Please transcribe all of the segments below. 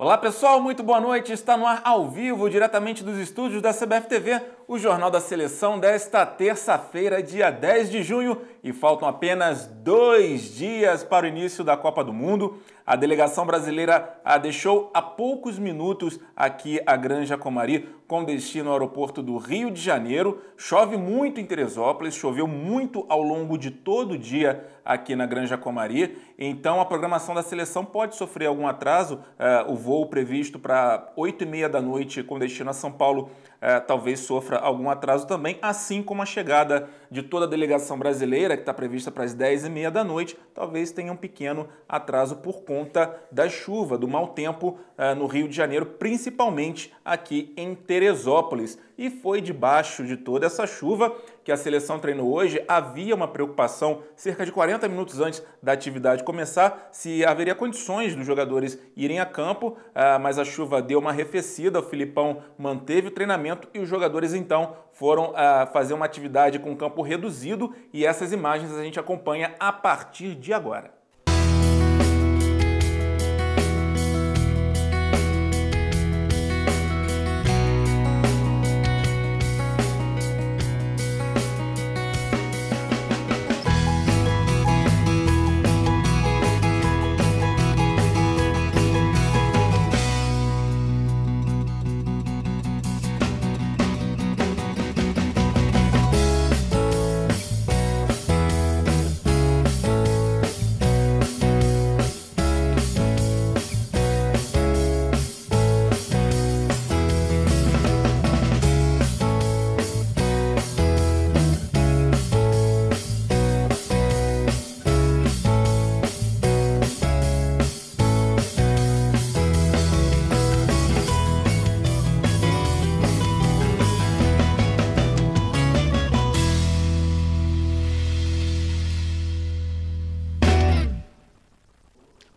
Olá pessoal, muito boa noite. Está no ar ao vivo, diretamente dos estúdios da CBF TV, o Jornal da Seleção desta terça-feira, dia 10 de junho, e faltam apenas 2 dias para o início da Copa do Mundo. A delegação brasileira deixou há poucos minutos aqui a Granja Comari, com destino ao aeroporto do Rio de Janeiro. Chove muito em Teresópolis, choveu muito ao longo de todo o dia aqui na Granja Comari, então a programação da seleção pode sofrer algum atraso. O voo previsto para 8h30 da noite com destino a São Paulo talvez sofra algum atraso também, assim como a chegada de toda a delegação brasileira, que está prevista para as 10h30 da noite, talvez tenha um pequeno atraso por conta da chuva, do mau tempo no Rio de Janeiro, principalmente aqui em Teresópolis. E foi debaixo de toda essa chuva que a seleção treinou hoje. Havia uma preocupação, cerca de 40 minutos antes da atividade começar, se haveria condições dos jogadores irem a campo, mas a chuva deu uma arrefecida, o Filipão manteve o treinamento e os jogadores então foram fazer uma atividade com campo reduzido, e essas imagens a gente acompanha a partir de agora.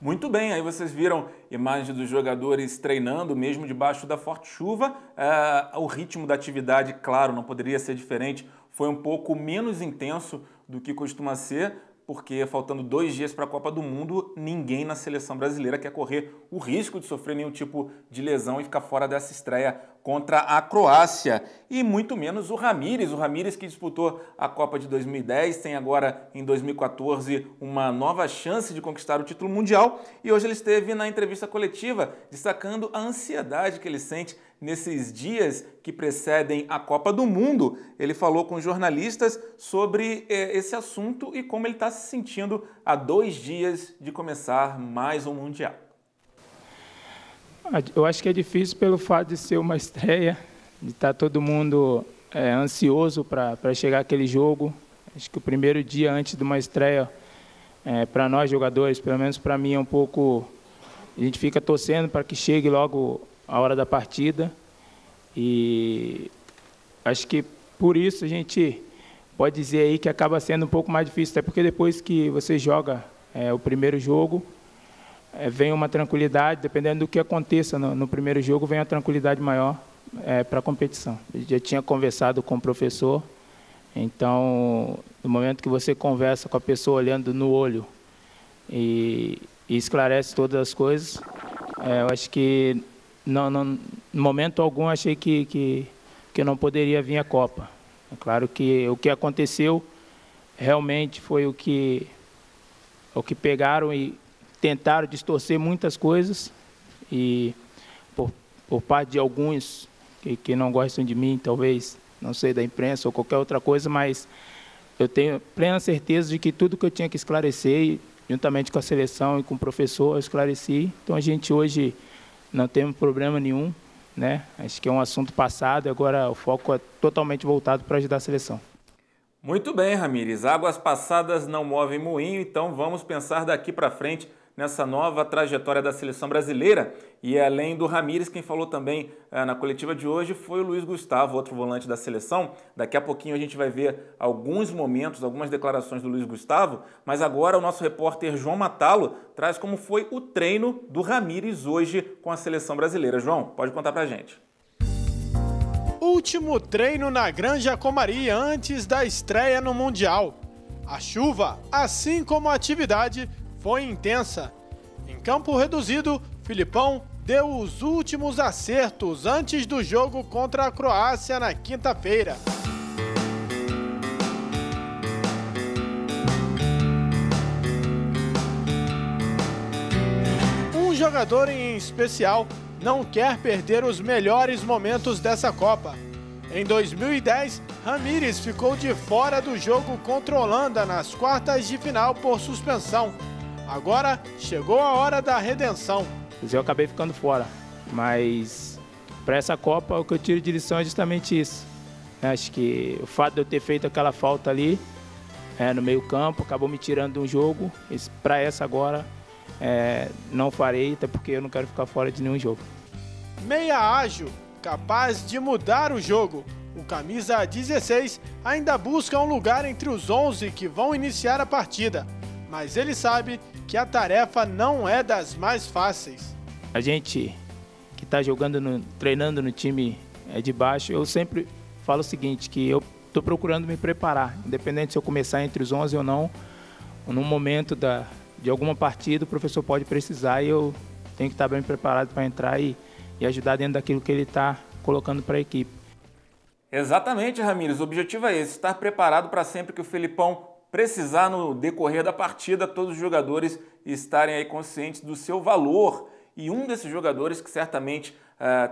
Muito bem, aí vocês viram imagens dos jogadores treinando, mesmo debaixo da forte chuva. O ritmo da atividade, claro, não poderia ser diferente, foi um pouco menos intenso do que costuma ser, porque faltando 2 dias para a Copa do Mundo, ninguém na seleção brasileira quer correr o risco de sofrer nenhum tipo de lesão e ficar fora dessa estreia contra a Croácia. E muito menos o Ramires que disputou a Copa de 2010, tem agora em 2014 uma nova chance de conquistar o título mundial, e hoje ele esteve na entrevista coletiva destacando a ansiedade que ele sente nesses dias que precedem a Copa do Mundo. Ele falou com jornalistas sobre esse assunto e como ele está se sentindo a 2 dias de começar mais um Mundial. Eu acho que é difícil pelo fato de ser uma estreia, de estar todo mundo ansioso para chegar aquele jogo. Acho que o primeiro dia antes de uma estreia, para nós jogadores, pelo menos para mim, é um pouco... A gente fica torcendo para que chegue logo a hora da partida, e acho que por isso a gente pode dizer aí que acaba sendo um pouco mais difícil, até porque depois que você joga o primeiro jogo, vem uma tranquilidade, dependendo do que aconteça no primeiro jogo, vem uma tranquilidade maior para a competição. Eu já tinha conversado com o professor, então no momento que você conversa com a pessoa olhando no olho e esclarece todas as coisas, eu acho que no momento algum achei que não poderia vir a Copa. É claro que o que aconteceu realmente foi o que pegaram e tentaram distorcer muitas coisas, e por parte de alguns que não gostam de mim, talvez, não sei, da imprensa ou qualquer outra coisa, mas eu tenho plena certeza de que tudo que eu tinha que esclarecer, juntamente com a seleção e com o professor, eu esclareci. Então a gente hoje não tem problema nenhum, né? Acho que é um assunto passado, agora o foco é totalmente voltado para ajudar a seleção. Muito bem, Ramires. Águas passadas não movem moinho, então vamos pensar daqui para frente nessa nova trajetória da seleção brasileira. E além do Ramires, quem falou também na coletiva de hoje foi o Luiz Gustavo, outro volante da seleção. Daqui a pouquinho a gente vai ver alguns momentos, algumas declarações do Luiz Gustavo, mas agora o nosso repórter João Matalo traz como foi o treino do Ramires hoje com a seleção brasileira. João, pode contar pra gente. Último treino na Granja Comari antes da estreia no Mundial. A chuva, assim como a atividade, foi intensa. Em campo reduzido, Filipão deu os últimos acertos antes do jogo contra a Croácia na quinta-feira. Um jogador em especial não quer perder os melhores momentos dessa Copa. Em 2010, Ramires ficou de fora do jogo contra a Holanda nas quartas de final por suspensão. Agora chegou a hora da redenção. Eu acabei ficando fora, mas para essa Copa o que eu tiro de lição é justamente isso. Acho que o fato de eu ter feito aquela falta ali no meio-campo acabou me tirando de um jogo. Para essa agora não farei, até porque eu não quero ficar fora de nenhum jogo. Meia ágil, capaz de mudar o jogo. O camisa 16 ainda busca um lugar entre os 11 que vão iniciar a partida, mas ele sabe que a tarefa não é das mais fáceis. A gente que está treinando no time de baixo, eu sempre falo o seguinte, que eu estou procurando me preparar, independente se eu começar entre os 11 ou não, num momento de alguma partida o professor pode precisar e eu tenho que estar bem preparado para entrar e ajudar dentro daquilo que ele está colocando para a equipe. Exatamente, Ramires. O objetivo é esse, estar preparado para sempre que o Felipão precisar no decorrer da partida, todos os jogadores estarem aí conscientes do seu valor. E um desses jogadores que certamente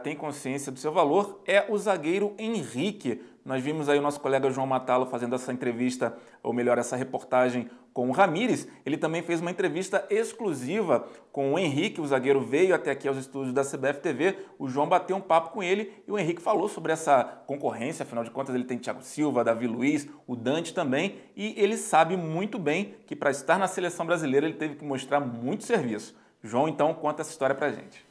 tem consciência do seu valor é o zagueiro Henrique. Nós vimos aí o nosso colega João Matalo fazendo essa entrevista, ou melhor, essa reportagem com o Ramires. Ele também fez uma entrevista exclusiva com o Henrique, o zagueiro veio até aqui aos estúdios da CBF TV, o João bateu um papo com ele e o Henrique falou sobre essa concorrência, afinal de contas ele tem Thiago Silva, Davi Luiz, o Dante também, e ele sabe muito bem que para estar na seleção brasileira ele teve que mostrar muito serviço. João, então, conta essa história pra gente.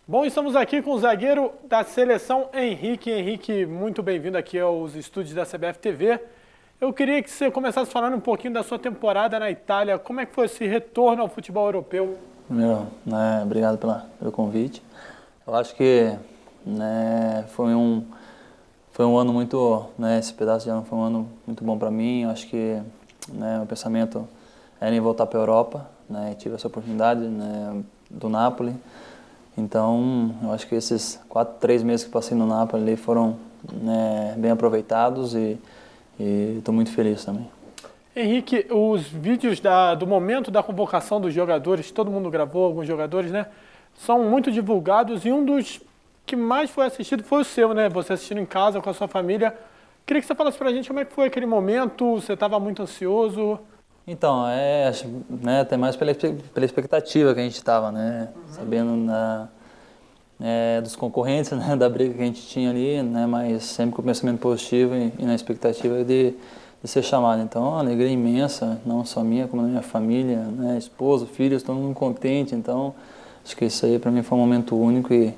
Bom, estamos aqui com o zagueiro da seleção Henrique. Henrique, muito bem-vindo aqui aos estúdios da CBF TV. Eu queria que você começasse falando um pouquinho da sua temporada na Itália. Como é que foi esse retorno ao futebol europeu? Primeiro, obrigado pelo convite. Eu acho que foi um ano muito, esse pedaço de ano foi um ano muito bom para mim. Eu acho que o pensamento era em voltar para a Europa. Tive essa oportunidade do Napoli. Então, eu acho que esses 3 meses que passei no Napoli ali foram bem aproveitados e estou muito feliz também. Henrique, os vídeos do momento da convocação dos jogadores, todo mundo gravou, alguns jogadores, são muito divulgados e um dos que mais foi assistido foi o seu, Você assistindo em casa com a sua família. Queria que você falasse pra gente como é que foi aquele momento, você estava muito ansioso? Então, até mais pela expectativa que a gente estava, sabendo dos concorrentes, da briga que a gente tinha ali, mas sempre com o pensamento positivo e na expectativa de ser chamado. Então, uma alegria imensa, não só minha, como da minha família, esposa, filhos, todo mundo contente. Então, acho que isso aí para mim foi um momento único e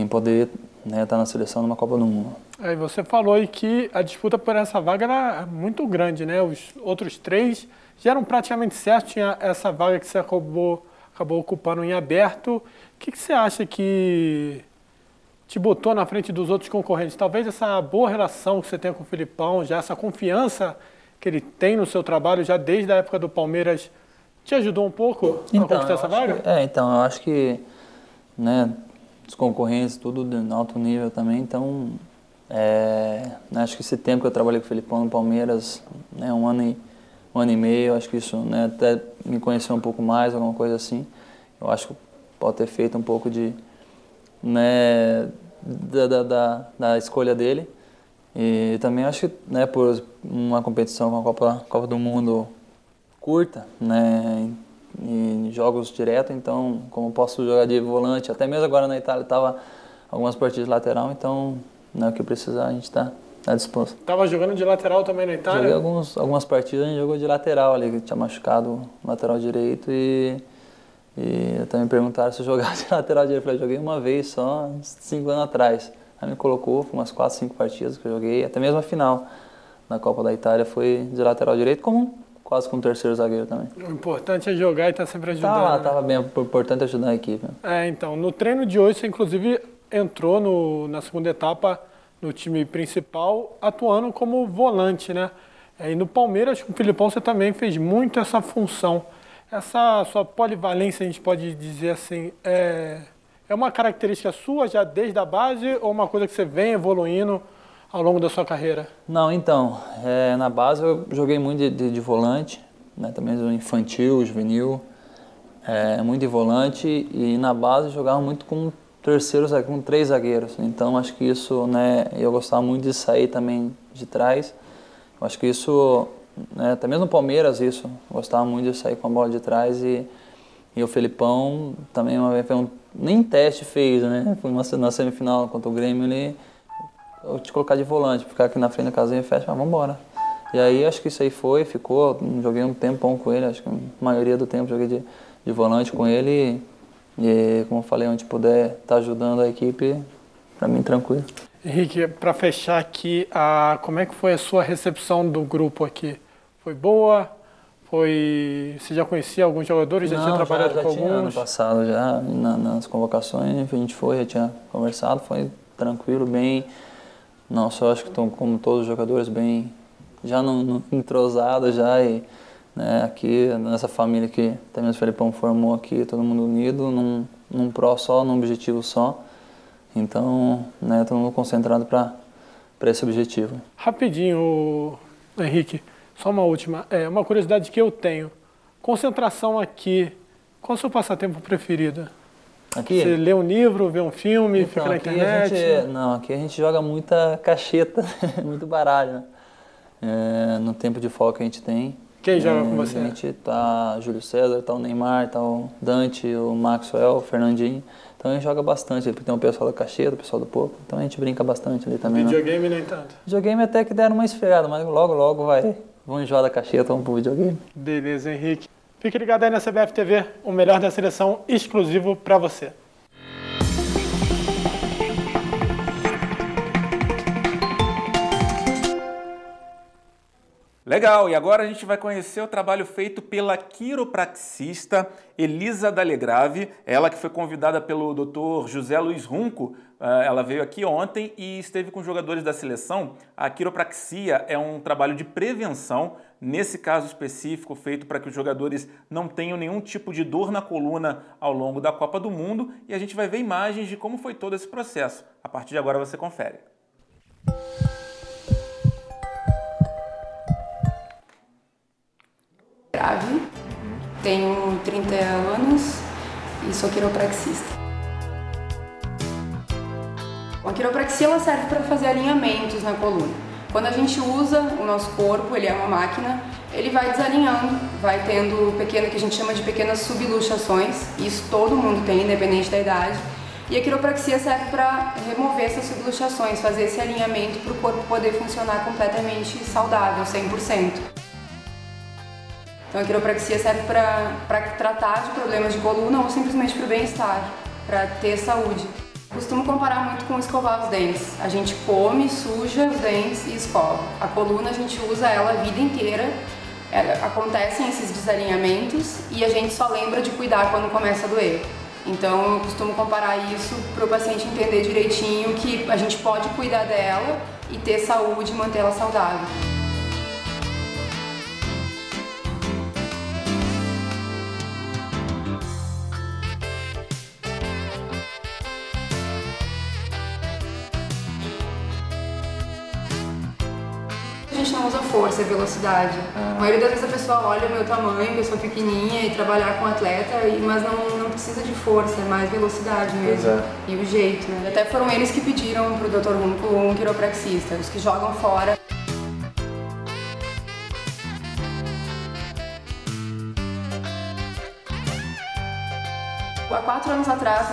poder estar na seleção numa Copa do Mundo. Aí você falou aí que a disputa por essa vaga era muito grande, Os outros 3 já eram praticamente certos, tinha essa vaga que você acabou ocupando em aberto. O que você acha que te botou na frente dos outros concorrentes? Talvez essa boa relação que você tem com o Felipão, já essa confiança que ele tem no seu trabalho já desde a época do Palmeiras, te ajudou um pouco a conquistar essa vaga? Eu acho que os concorrentes, tudo de alto nível também, então acho que esse tempo que eu trabalhei com o Felipão no Palmeiras, um ano e meio, acho que isso até me conhecer um pouco mais, alguma coisa assim, eu acho que pode ter feito um pouco da escolha dele. E também acho que por uma competição com a Copa do Mundo curta, em jogos direto, então como posso jogar de volante, até mesmo agora na Itália estava algumas partidas de lateral, então o que precisar a gente está disposto. Estava jogando de lateral também na Itália? Joguei algumas partidas, a gente jogou de lateral ali, que tinha machucado o lateral direito e também me perguntaram se eu jogava de lateral direito. Eu falei, joguei uma vez só, uns 5 anos atrás. Aí me colocou, foi umas 4, 5 partidas que eu joguei, até mesmo a final na Copa da Itália foi de lateral direito, quase como terceiro zagueiro também. O importante é jogar e estar sempre ajudando. Estava bem, o importante é ajudar a equipe. Então, no treino de hoje você inclusive entrou na segunda etapa no time principal, atuando como volante, E no Palmeiras, com o Felipão, você também fez muito essa função. Essa sua polivalência, a gente pode dizer assim, é uma característica sua já desde a base ou uma coisa que você vem evoluindo ao longo da sua carreira? Não, então, na base eu joguei muito de volante, né, também no infantil, juvenil, muito de volante, e na base eu jogava muito com com 3 zagueiros. Então acho que isso, né, eu gostava muito de sair também de trás. Eu acho que isso, né, até mesmo no Palmeiras isso, eu gostava muito de sair com a bola de trás, e o Felipão também uma vez nem teste fez, né? Foi na semifinal contra o Grêmio, eu te colocar de volante, ficar aqui na frente da casinha e fecha, vamos embora. E aí acho que isso aí ficou, joguei um tempão com ele, acho que a maioria do tempo joguei de volante com ele, e como eu falei, onde puder estar ajudando a equipe, para mim tranquilo. Henrique, para fechar aqui, como é que foi a sua recepção do grupo aqui? Foi boa? Você já conhecia alguns jogadores? Já tinha trabalhado com alguns? Ano passado, já nas convocações, a gente já tinha conversado, foi tranquilo, bem. Não, só acho que estão, como todos os jogadores, bem já entrosados já, e né, aqui nessa família que também o Felipão formou aqui, todo mundo unido, num pró só, num objetivo só. Então, né, todo mundo concentrado para esse objetivo. Rapidinho, Henrique, só uma última. Uma curiosidade que eu tenho. Concentração aqui, qual é o seu passatempo preferido? Aqui? Você lê um livro, vê um filme, então, fica na internet? Aqui a gente joga muita cacheta, muito baralho. No tempo de folga que a gente tem. Quem joga com você? A gente tá Júlio César, tá o Neymar, tá o Dante, o Maxwell, o Fernandinho. Então a gente joga bastante, porque tem o pessoal da cacheta, o pessoal do Poco. Então a gente brinca bastante ali também. Videogame nem tanto? Videogame até que deram uma esfriada, mas logo vamos enjoar da cacheta, vamos pro videogame. Beleza, Henrique. Fique ligado aí na CBF TV, o melhor da seleção exclusivo para você. Legal, e agora a gente vai conhecer o trabalho feito pela quiropraxista Elisa Dalegrave, ela que foi convidada pelo Dr. José Luiz Runco. Ela veio aqui ontem e esteve com jogadores da seleção. A quiropraxia é um trabalho de prevenção, nesse caso específico, feito para que os jogadores não tenham nenhum tipo de dor na coluna ao longo da Copa do Mundo, e a gente vai ver imagens de como foi todo esse processo. A partir de agora você confere. Grave, tenho 30 anos e sou quiropraxista. A quiropraxia ela serve para fazer alinhamentos na coluna. Quando a gente usa o nosso corpo, ele é uma máquina, ele vai desalinhando, vai tendo que a gente chama de pequenas subluxações, isso todo mundo tem, independente da idade. E a quiropraxia serve para remover essas subluxações, fazer esse alinhamento para o corpo poder funcionar completamente saudável, 100%. Então a quiropraxia serve para tratar de problemas de coluna ou simplesmente para o bem-estar, para ter saúde. Costumo comparar muito com escovar os dentes. A gente come, suja os dentes e escova. A coluna a gente usa ela a vida inteira, acontecem esses desalinhamentos e a gente só lembra de cuidar quando começa a doer. Então eu costumo comparar isso para o paciente entender direitinho que a gente pode cuidar dela e ter saúde e manter ela saudável. A gente não usa força e velocidade. A maioria das vezes a pessoa olha o meu tamanho, pessoa pequenininha, e trabalhar com atleta, mas não precisa de força, é mais velocidade mesmo. E o jeito, né? Até foram eles que pediram pro Dr. Runco um quiropraxista, os que jogam fora. Há 4 anos atrás,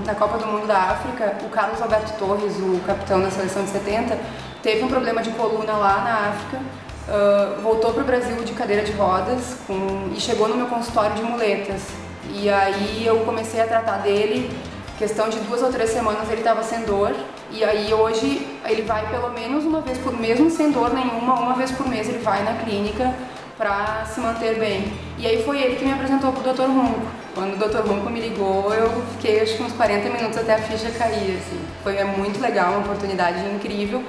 na Copa do Mundo da África, o Carlos Alberto Torres, o capitão da seleção de 70, teve um problema de coluna lá na África, voltou para o Brasil de cadeira de rodas e chegou no meu consultório de muletas. E aí eu comecei a tratar dele, questão de 2 ou 3 semanas ele estava sem dor, e aí hoje ele vai pelo menos uma vez por mês, mesmo sem dor nenhuma, uma vez por mês ele vai na clínica para se manter bem. E aí foi ele que me apresentou para o Dr. Runco. Quando o Dr. Runco me ligou, eu fiquei acho que uns 40 minutos até a ficha cair, assim. Foi muito legal, uma oportunidade incrível.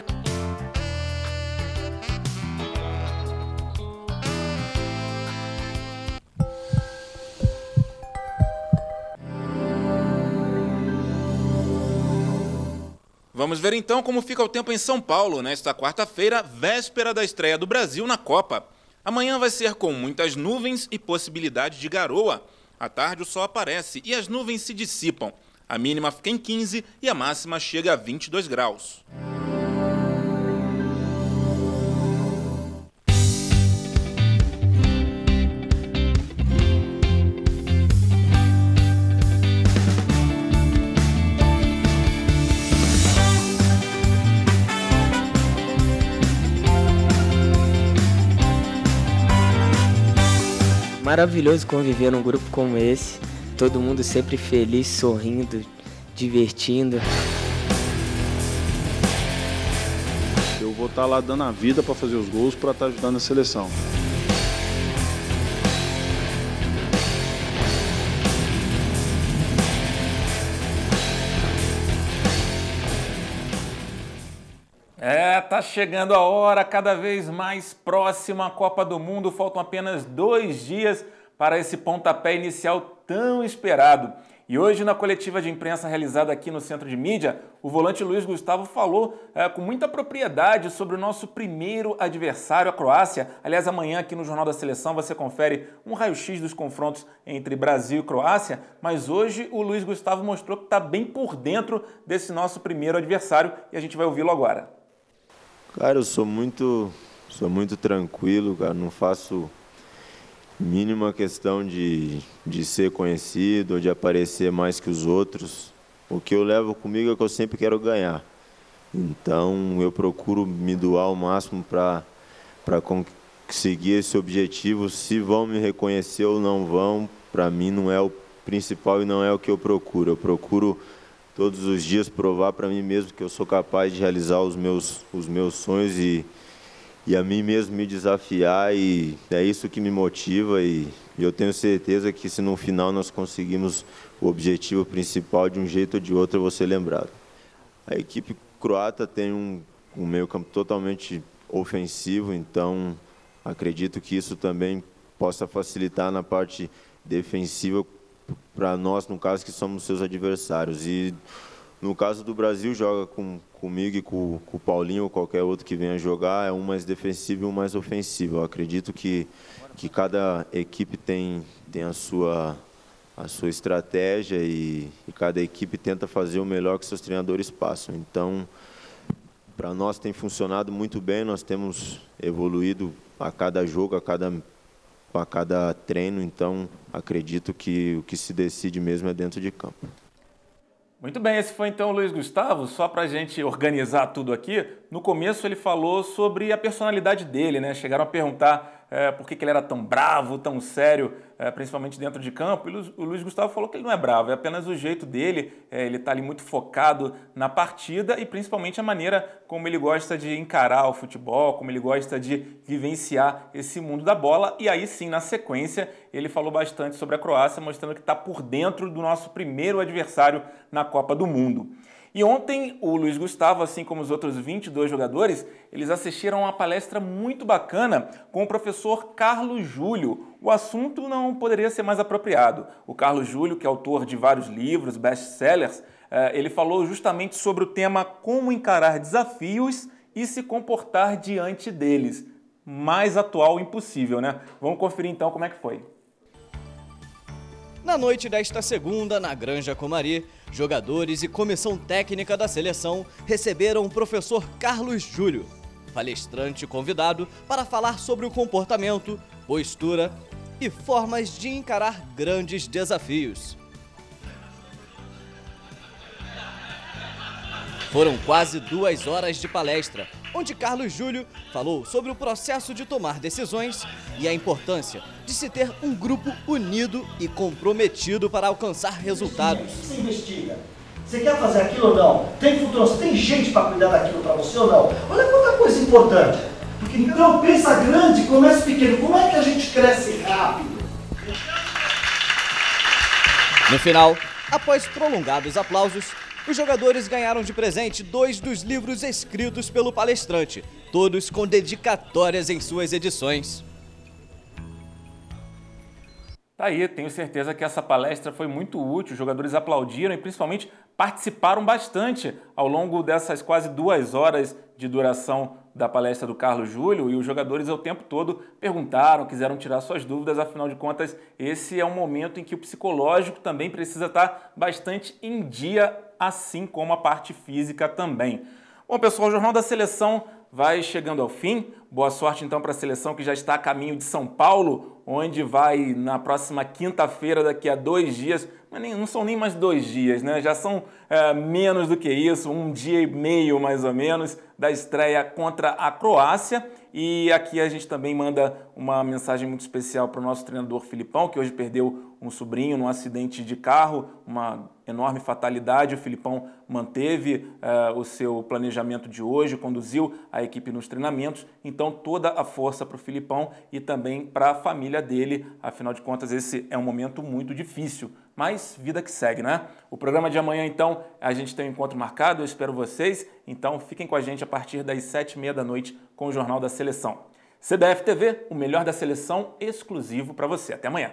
Vamos ver então como fica o tempo em São Paulo nesta quarta-feira, véspera da estreia do Brasil na Copa. Amanhã vai ser com muitas nuvens e possibilidade de garoa. À tarde o sol aparece e as nuvens se dissipam. A mínima fica em 15 e a máxima chega a 22 graus. Maravilhoso conviver num grupo como esse, todo mundo sempre feliz, sorrindo, divertindo. Eu vou estar lá dando a vida para fazer os gols, para estar ajudando a seleção. Tá chegando a hora, cada vez mais próxima à Copa do Mundo. Faltam apenas 2 dias para esse pontapé inicial tão esperado. E hoje, na coletiva de imprensa realizada aqui no Centro de Mídia, o volante Luiz Gustavo falou com muita propriedade sobre o nosso primeiro adversário, a Croácia. Aliás, amanhã aqui no Jornal da Seleção você confere um raio-x dos confrontos entre Brasil e Croácia, mas hoje o Luiz Gustavo mostrou que está bem por dentro desse nosso primeiro adversário e a gente vai ouvi-lo agora. Cara, eu sou muito tranquilo, cara, não faço mínima questão de ser conhecido ou de aparecer mais que os outros. O que eu levo comigo é que eu sempre quero ganhar. Então eu procuro me doar ao máximo para conseguir esse objetivo. Se vão me reconhecer ou não vão, para mim não é o principal e não é o que eu procuro. Eu procuro todos os dias provar para mim mesmo que eu sou capaz de realizar os meus sonhos e a mim mesmo me desafiar, e é isso que me motiva, e eu tenho certeza que se no final nós conseguimos o objetivo principal, de um jeito ou de outro eu vou ser lembrado. A equipe croata tem um meio-campo totalmente ofensivo, então acredito que isso também possa facilitar na parte defensiva para nós, no caso que somos seus adversários. E no caso do Brasil, joga comigo e com o Paulinho ou qualquer outro que venha jogar, é um mais defensivo e um mais ofensivo. Eu acredito que cada equipe tem a sua estratégia e cada equipe tenta fazer o melhor que seus treinadores passam. Então, para nós tem funcionado muito bem, nós temos evoluído a cada jogo, a cada treino, então acredito que o que se decide mesmo é dentro de campo. Muito bem, esse foi então o Luiz Gustavo. Só para a gente organizar tudo aqui, no começo ele falou sobre a personalidade dele, né? Chegaram a perguntar por que ele era tão bravo, tão sério, principalmente dentro de campo. E o Luiz Gustavo falou que ele não é bravo, é apenas o jeito dele, ele está ali muito focado na partida e principalmente a maneira como ele gosta de encarar o futebol, como ele gosta de vivenciar esse mundo da bola. E aí sim, na sequência, ele falou bastante sobre a Croácia, mostrando que está por dentro do nosso primeiro adversário na Copa do Mundo. E ontem o Luiz Gustavo, assim como os outros 22 jogadores, eles assistiram a uma palestra muito bacana com o professor Carlos Júlio. O assunto não poderia ser mais apropriado. O Carlos Júlio, que é autor de vários livros, best-sellers, ele falou justamente sobre o tema como encarar desafios e se comportar diante deles. Mais atual impossível, né? Vamos conferir então como é que foi. Na noite desta segunda, na Granja Comari, jogadores e comissão técnica da seleção receberam o professor Carlos Júlio, palestrante convidado para falar sobre o comportamento, postura e formas de encarar grandes desafios. Foram quase 2 horas de palestra, onde Carlos Júlio falou sobre o processo de tomar decisões e a importância de se ter um grupo unido e comprometido para alcançar resultados. Você investiga. Você quer fazer aquilo ou não? Tem futuro? Você tem gente para cuidar daquilo para você ou não? Olha quanta coisa importante. Porque então pensa grande, começa pequeno. Como é que a gente cresce rápido? No final, após prolongados aplausos, os jogadores ganharam de presente 2 dos livros escritos pelo palestrante, todos com dedicatórias em suas edições. Tá aí, tenho certeza que essa palestra foi muito útil, os jogadores aplaudiram e principalmente participaram bastante ao longo dessas quase 2 horas de duração da palestra do Carlos Júlio, e os jogadores o tempo todo perguntaram, quiseram tirar suas dúvidas, afinal de contas esse é um momento em que o psicológico também precisa estar bastante em dia, assim como a parte física também. Bom pessoal, o Jornal da Seleção vai chegando ao fim. Boa sorte então para a seleção que já está a caminho de São Paulo, onde vai na próxima quinta-feira, daqui a 2 dias, mas não são nem mais 2 dias, né? Já são menos do que isso, 1 dia e meio mais ou menos, da estreia contra a Croácia. E aqui a gente também manda uma mensagem muito especial para o nosso treinador Filipão, que hoje perdeu um sobrinho num acidente de carro, uma enorme fatalidade. O Filipão manteve o seu planejamento de hoje, conduziu a equipe nos treinamentos, então toda a força para o Filipão e também para a família dele, afinal de contas esse é um momento muito difícil, mas vida que segue, né? O programa de amanhã então a gente tem um encontro marcado, eu espero vocês, então fiquem com a gente a partir das 7h30 da noite com o Jornal da Seleção. CBF TV, o melhor da seleção exclusivo para você. Até amanhã.